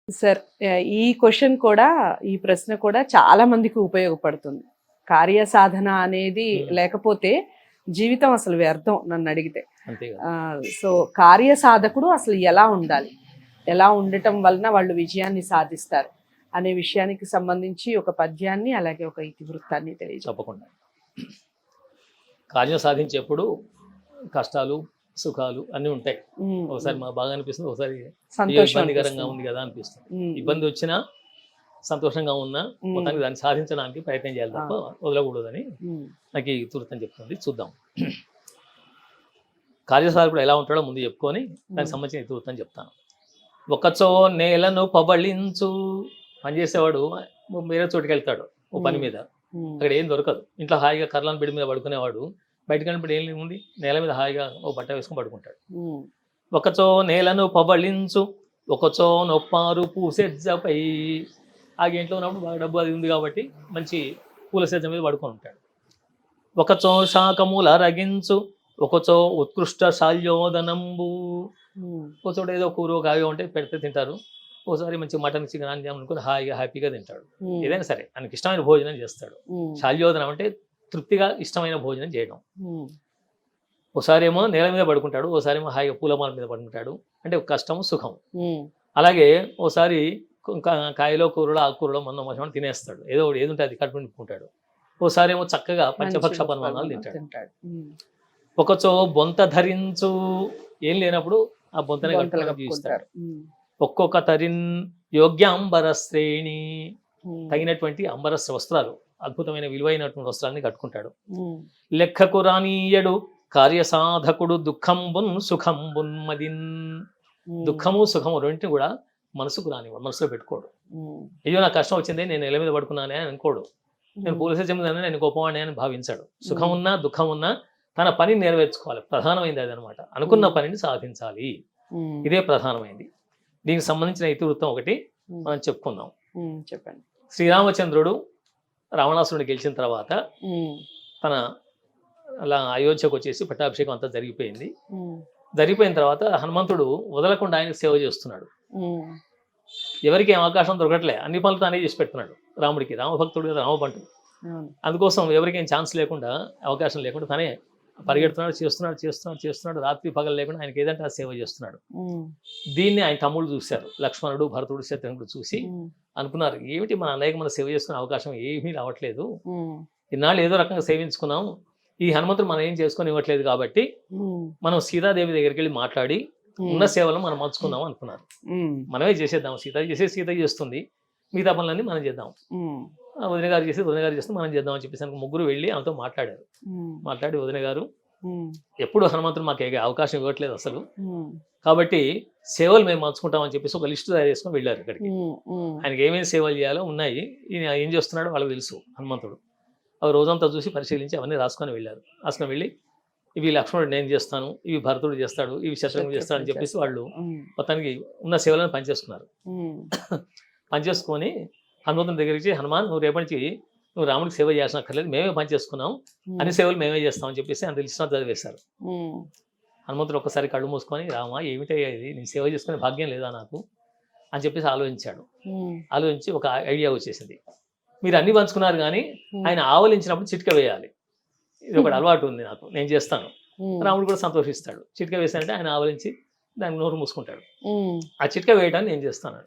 Sir ఈ question కూడా ఈ ప్రశ్న కూడా చాలా మందికి ఉపయోగపడుతుంది. కార్యసాధన అనేది లేకపోతే జీవితం అసలు వ్యర్థం నన్ను అడిగితే. సో కార్యసాధకుడు అసలు ఎలా ఉండాలి, ఎలా ఉండటం వలన వాళ్ళు విజయాన్ని సాధిస్తారు అనే విషయానికి సంబంధించి ఒక పద్యాన్ని అలాగే ఒక ఇతివృత్తాన్ని తప్పకుండా. కార్యం సాధించేప్పుడు కష్టాలు సుఖాలు అన్నీ ఉంటాయి. ఒకసారి మాకు బాగా అనిపిస్తుంది, ఒకసారి ఇబ్బందికరంగా ఉంది కదా అనిపిస్తుంది. ఇబ్బంది వచ్చినా సంతోషంగా ఉన్నా మొత్తానికి దాన్ని సాధించడానికి ప్రయత్నం చేయాలి తప్ప వదలకూడదని నాకు ఈ తుర్తం చెప్తుంది. చూద్దాం. కార్యసాధకుడు ఎలా ఉంటాడో ముందు చెప్పుకొని దానికి సంబంధించిన ఈ తుర్తం చెప్తాను. ఒకచో నేలను పబళించు. పనిచేసేవాడు వేరే చోటుకి వెళ్తాడు ఓ పని మీద, అక్కడ ఏం దొరకదు. ఇంట్లో హాయిగా కర్రలను బిడి మీద పడుకునేవాడు బయటకు వెళ్ళినప్పుడు ఏం ఉంది, నేల మీద హాయిగా ఓ బట్ట వేసుకొని పడుకుంటాడు. ఒకచో నేలను పబళించు, ఒకచో నొప్పారు పూసెజ్జపై. ఆ ఇంట్లో ఉన్నప్పుడు బాగా డబ్బు అది ఉంది కాబట్టి మంచి పూల సెజ్జ మీద పడుకొని ఉంటాడు. ఒకచో శాకముల రగించు, ఒకచో ఉత్కృష్ట శాల్యోదనంబు. ఒక చోట ఏదో కూర కాగా ఉంటే పెడితే తింటారు. ఒకసారి మంచి మటన్ చికెన్ అని అనుకుని హ్యాపీగా తింటాడు. ఏదైనా సరే ఆయనకి ఇష్టమైన భోజనం చేస్తాడు. శాల్యోదనం అంటే తృప్తిగా ఇష్టమైన భోజనం చేయడం. ఒకసారి ఏమో నేల మీద పడుకుంటాడు, ఒకసారి ఏమో హాయిగా పూలమాల మీద పడుకుంటాడు. అంటే కష్టము సుఖం. అలాగే ఒకసారి కాయలో కూరలో ఆకుకూరలో మొన్న తినేస్తాడు. ఏదో ఏది ఉంటే అది కడుపు నింపుకుంటాడు. ఒకసారి ఏమో చక్కగా పంచభక్ష పరమాణాలు తింటాడు. ఒకచో బొంత ధరించు. ఏం లేనప్పుడు ఆ బొంతనే కట్టుకుని జీవిస్తాడు. ఒక్కొక్క తరిన్ యోగ్యాంబర శ్రేణి. తగినటువంటి అంబరస్ వస్త్రాలు, అద్భుతమైన విలువైనటువంటి వస్త్రాన్ని కట్టుకుంటాడు. లెక్కకు రానీయడు కార్యసాధకుడు దుఃఖంబున్ సుఖంబున్ మదిన్. దుఃఖము సుఖము రెండింటిని కూడా మనసుకు రానివాడు, మనసులో పెట్టుకోడు. అయ్యో నాకు కష్టం వచ్చింది నేను నెల మీద పడుకున్నానే అని అనుకోడు. నేను పోలీసు చెందానే నేను గొప్పవాడిని అని భావించాడు. సుఖం ఉన్నా దుఃఖం ఉన్నా తన పనిని నెరవేర్చుకోవాలి. ప్రధానమైంది అదనమాట. అనుకున్న పనిని సాధించాలి, ఇదే ప్రధానమైంది. దీనికి సంబంధించిన ఇతివృత్తం ఒకటి మనం చెప్పుకుందాం. చెప్పండి. శ్రీరామచంద్రుడు రావణాసురుడిని గెలిచిన తర్వాత తన అలా అయోధ్యకు వచ్చేసి పట్టాభిషేకం అంతా జరిగిపోయింది. జరిగిపోయిన తర్వాత హనుమంతుడు వదలకుండా ఆయనకు సేవ చేస్తున్నాడు. ఎవరికి ఏం అవకాశం దొరకట్లే, అన్ని పనులు తానే చేసి పెడుతున్నాడు రాముడికి. రామభక్తుడు కదా, రామబంటుడు. అందుకోసం ఎవరికి ఏం ఛాన్స్ లేకుండా, అవకాశం లేకుండా తనే పరిగెడుతున్నాడు, చేస్తున్నాడు. రాత్రి పగలు లేకుండా ఆయనకి ఏదంటే ఆ సేవ చేస్తున్నాడు. దీన్ని ఆయన తమ్ముడు చూశారు, లక్ష్మణుడు భరతుడు శత్రుఘ్నుడు చూసి అనుకున్నారు, ఏమిటి మన అన్నయ్యకి మనం సేవ చేసుకునే అవకాశం ఏమీ రావట్లేదు, ఇన్నాళ్ళు ఏదో రకంగా సేవించుకున్నాం, ఈ హనుమంతుడు మనం ఏం చేసుకొని ఇవ్వట్లేదు కాబట్టి మనం సీతాదేవి దగ్గరికి వెళ్ళి మాట్లాడి ఉన్న సేవలను మనం మార్చుకుందాం అనుకున్నారు. మనమే చేసేద్దాం, సీత చేస్తుంది, మిగతా పనులన్నీ మనం చేద్దాం, వదిన గారు చేస్తే మనం చేద్దాం అని చెప్పేసి ముగ్గురు వెళ్ళి ఆమెతో మాట్లాడి వదిన గారు ఎప్పుడు హనుమంతుడు మాకు అవకాశం ఇవ్వట్లేదు అసలు, కాబట్టి సేవలు మేము మార్చుకుంటామని చెప్పేసి ఒక లిస్టు తయారు చేసుకొని వెళ్ళారు ఇక్కడికి. ఆయనకి ఏమేమి సేవలు చేయాలో ఉన్నాయి, ఈయన ఏం చేస్తున్నాడో వాళ్ళకి తెలుసు హనుమంతుడు. అవి రోజంతా చూసి పరిశీలించి అవన్నీ రాసుకొని వెళ్ళి ఇవి లక్ష్మణుడు నేను చేస్తాను, ఇవి భరతుడు చేస్తాడు, ఇవి శత్రుఘ్నుడు చేస్తాడు అని చెప్పేసి వాళ్ళు మొత్తానికి ఉన్న సేవలను పనిచేసుకున్నారు. పనిచేసుకొని హనుమంతుని దగ్గరికి, హనుమాన్ నువ్వు రేపటి నుంచి నువ్వు రాముడికి సేవ చేయాల్సిన అక్కర్లేదు, మేమే పనిచేసుకున్నాం, అన్ని సేవలు మేమే చేస్తామని చెప్పేసి అంత లిస్ట్ చదివేశారు. హనుమంతుడు ఒక్కసారి కళ్ళు మూసుకొని, రామా ఏమిటయ్యా ఇది, నేను సేవ చేసుకునే భాగ్యం లేదా నాకు అని చెప్పేసి ఆలోచించి ఒక ఐడియా వచ్చేసింది. మీరు అన్ని పంచుకున్నారు కానీ ఆయన ఆవలించినప్పుడు చిట్క వేయాలి, ఇది ఒకటి అలవాటు ఉంది నాకు, నేను చేస్తాను. రాముడు కూడా సంతోషిస్తాడు. చిట్క వేసానంటే ఆయన ఆవలించి దానికి నోరు మూసుకుంటాడు. ఆ చిట్క వేయటాన్ని నేను చేస్తాను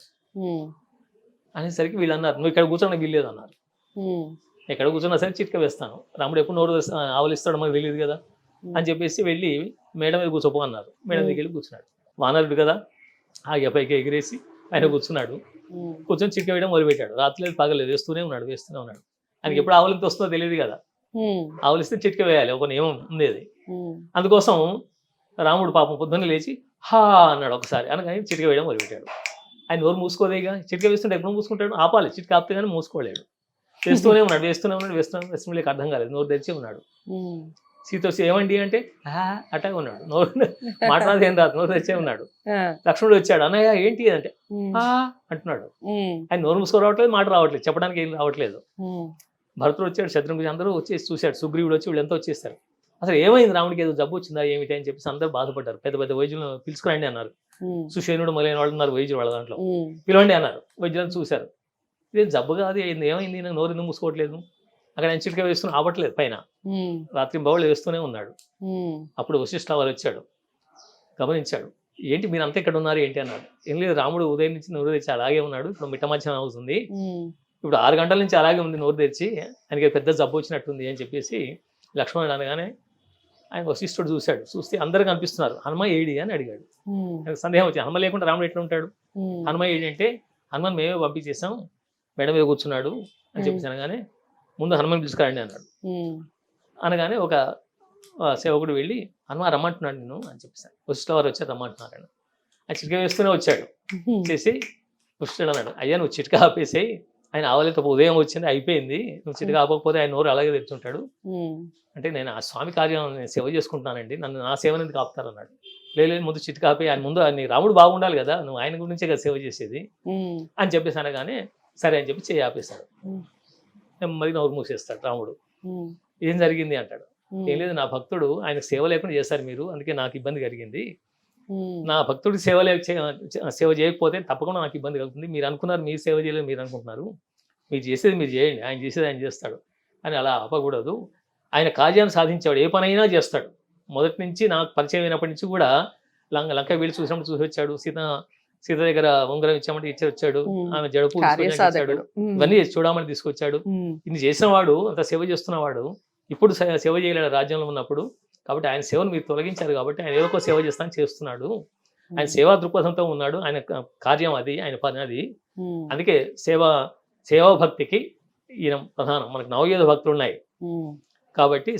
అనేసరికి వీళ్ళు అన్నారు, నువ్వు ఇక్కడ కూర్చొని వీల్లేదు అన్నారు. ఎక్కడ కూర్చున్నా సరే చిట్క వేస్తాను, రాముడు ఎప్పుడు నోరు ఆవలిస్తాడో మనకు తెలియదు కదా అని చెప్పేసి వెళ్ళి మేడ మీద కూర్చోపో అన్నారు. మేడ మీదకి వెళ్ళి కూర్చున్నాడు. వానరుడు కదా, ఆ పైకి ఎగిరేసి ఆయన కూర్చున్నాడు. కూర్చొని చిట్క వేయడం మొదలుపెట్టాడు. రాత్రి లేదు పగలేదు, వేస్తూనే ఉన్నాడు. ఆయనకి ఎప్పుడు ఆవలింత వస్తుందో తెలియదు కదా, ఆవలిస్తే చిట్క వేయాలి, ఒక నియమం ఉండేది. అందుకోసం రాముడు పాపం పొద్దున్న లేచి హా అన్నాడు ఒకసారి, అనగానే చిట్క వేయడం మొదలుపెట్టాడు. ఆయన నోరు మూసుకోదేగా, చిట్క వేస్తుంటే ఎప్పుడు మూసుకుంటాడు, ఆపాలి, చిట్క ఆపితే కానీ మూసుకోలేడు. వేస్తూనే ఉన్నాడు. అర్థం కాలేదు, నోరు తెరిచే ఉన్నాడు. సీత వచ్చి ఏమండి అంటే అట్టగా ఉన్నాడు, నోరు మాట్లాడేది ఏం రాదు, నోరు తెరిచే ఉన్నాడు. లక్ష్మణుడు వచ్చాడు, అన్నయ్య ఏంటి అంటే అంటున్నాడు. ఆయన నోరు మూసుకో రావట్లేదు, మాట రావట్లేదు, చెప్పడానికి ఏం రావట్లేదు. భరతుడు వచ్చాడు, శత్రుఘ్నుడు అందరూ వచ్చేసి చూశాడు, సుగ్రీవుడు వచ్చి వీళ్ళంతా వచ్చేస్తారు. అసలు ఏమైంది రాముడికి, ఏదో జబ్బు వచ్చిందా ఏమిటి అని చెప్పేసి అందరూ బాధపడ్డారు. పెద్ద పెద్ద వైద్యులను పిలుచుకురండి అన్నారు. సుషేనుడు మొదలైన వాళ్ళు ఉన్నారు వైద్యులు వాళ్ళ దాంట్లో, పిలవండి అన్నారు. వైద్యులను చూశారు. ఇదేం జబ్బు కాదు, ఏమైంది, నాకు నోరు ఎందుకు మూసుకోవట్లేదు, అక్కడ ఆయన చిటిక వేస్తున్నా ఆపట్లేదు పైన, రాత్రి బౌళ్ళు వేస్తూనే ఉన్నాడు. అప్పుడు వశిష్ఠ వారు వచ్చాడు, గమనించాడు. ఏంటి మీరు అంతా ఇక్కడ ఉన్నారు ఏంటి అన్నాడు. ఏం లేదు, రాముడు ఉదయం నుంచి నోరు తెచ్చి అలాగే ఉన్నాడు, ఇప్పుడు మిట్ట మధ్యాహ్నం అవుతుంది, ఇప్పుడు 6 గంటల నుంచి అలాగే ఉంది నోరు తెరిచి, ఆయనకి పెద్ద జబ్బు వచ్చినట్టుంది అని చెప్పేసి లక్ష్మణుడు అనగానే ఆయన వశిష్ఠుడు చూశాడు. చూస్తే అందరూ కనిపిస్తున్నారు. హనుమ ఏడి అని అడిగాడు. ఆయనకు సందేహం వచ్చింది, హనుమ లేకుండా రాముడు ఎట్లా ఉంటాడు, హనుమ ఏడి అంటే హనుమాన్ మేమే పంపించేసాం, మేడ మీద కూర్చున్నాడు అని చెప్పేసి అనగానే ముందు హనుమాన్ పిలుచుకురండి అన్నాడు. అనగానే ఒక సేవకుడు వెళ్ళి హనుమ రమ్మంటున్నాడు నేను అని చెప్పేసాను. వశిష్ఠ వారు వచ్చారు రమ్మంటున్నారు ఆయన. ఆ చిటిక వేస్తూనే వచ్చాడు. చేసి వశిష్ఠుడు అన్నాడు, అయ్యా నువ్వు చిటిక ఆపేసేయి, ఆయన ఆవలితో ఉదయం వచ్చింది అయిపోయింది, నువ్వు చిటిక ఆపకపోతే ఆయన నోరు అలాగే తెచ్చుంటాడు అంటే, నేను ఆ స్వామి కార్యం నేను సేవ చేసుకుంటున్నానండి, నన్ను నా సేవను ఎందుకు ఆపుతారన్నాడు. లేదు ముందు చిటిక ఆపి, ఆయన ముందు ఆయన రాముడు బాగుండాలి కదా, నువ్వు ఆయన గురించే కదా సేవ చేసేది అని చెప్పేసి అనగానే సరే అని చెప్పి చేయి ఆపేశాడు. నెమ్మది నోరు మూసేస్తాడు రాముడు. ఏం జరిగింది అంటాడు. ఏం లేదు, నా భక్తుడు ఆయనకు సేవ లేకుండా చేశారు మీరు, అందుకే నాకు ఇబ్బంది కలిగింది, నా భక్తుడికి సేవ చేయకపోతే తప్పకుండా నాకు ఇబ్బంది కలుగుతుంది, మీరు అనుకున్నారు మీరు సేవ చేయలేదు మీరు అనుకుంటున్నారు, మీరు చేసేది మీరు చేయండి, ఆయన చేసేది ఆయన చేస్తాడు అని అలా ఆపకూడదు. ఆయన కార్యాన్ని సాధించేవాడు, ఏ పనైనా చేస్తాడు. మొదటి నుంచి నాకు పరిచయం అయినప్పటి నుంచి కూడా లంక వీళ్ళు చూసినప్పుడు చూసి వచ్చాడు, సీత దగ్గర ఉంగరం ఇచ్చామంటే ఇచ్చి వచ్చాడు, ఆమె జడుపు ఇచ్చాడు, ఇవన్నీ చూడమని తీసుకొచ్చాడు. ఇన్ని చేసిన వాడు, అంత సేవ చేస్తున్నవాడు ఇప్పుడు సేవ చేయలేడు రాజ్యంలో ఉన్నప్పుడు, కాబట్టి ఆయన సేవను మీరు తొలగించారు కాబట్టి ఆయన ఏదో ఒక సేవ చేస్తున్నాడు, ఆయన సేవా దృక్పథంతో ఉన్నాడు, ఆయన కార్యం అది, ఆయన పని అది. అందుకే సేవా భక్తికి ఈయన ప్రధానం. మనకు నవయోధ భక్తులు ఉన్నాయి కాబట్టి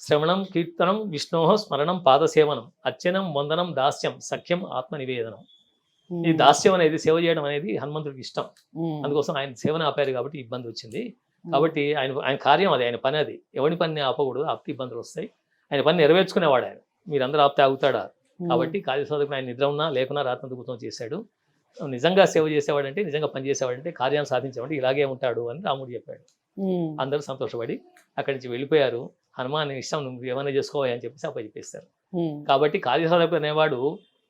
శ్రవణం కీర్తనం విష్ణోహ స్మరణం పాదసేవనం అర్చనం వందనం దాస్యం సఖ్యం ఆత్మ నివేదనం. ఈ దాస్యం అనేది, సేవ చేయడం అనేది హనుమంతుడికి ఇష్టం, అందుకోసం ఆయన సేవను ఆపారు కాబట్టి ఇబ్బంది వచ్చింది. కాబట్టి ఆయన కార్యం అది, ఆయన పని అది, ఎవరి పని ఆపకూడదు, ఆపితే ఇబ్బందులు వస్తాయి. ఆయన పని నెరవేర్చుకునేవాడు ఆయన, మీరందరూ ఆపితే ఆగుతాడా, కాబట్టి కార్యసాధకుడు ఆయన నిద్ర ఉన్నా లేకున్నా రాత్రంతకుతం చేశాడు. నిజంగా సేవ చేసేవాడంటే, నిజంగా పని చేసేవాడంటే, కార్యాన్ని సాధించేవాడంటే ఇలాగే ఉంటాడు అని రాముడు చెప్పాడు. అందరూ సంతోషపడి అక్కడి నుంచి వెళ్ళిపోయారు. హనుమాన్ ఇష్టం, నువ్వు ఏమైనా చేసుకోవాలి అని చెప్పేసి అప్ప చెప్పేస్తారు. కాబట్టి కార్యసాధకుడు అనేవాడు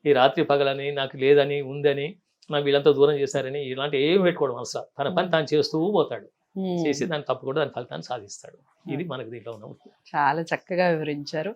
ఈ రాత్రి పగలని, నాకు లేదని ఉందని, నాకు వీళ్ళంతా దూరం చేశారని ఇలాంటి ఏం పెట్టుకోవడం అసలు, తన పని తాను చేస్తూ పోతాడు, చేసి దాన్ని తప్పకుండా దాని ఫలితాన్ని సాధిస్తాడు. ఇది మనకు దీంట్లో ఉన్న. చాలా చక్కగా వివరించారు.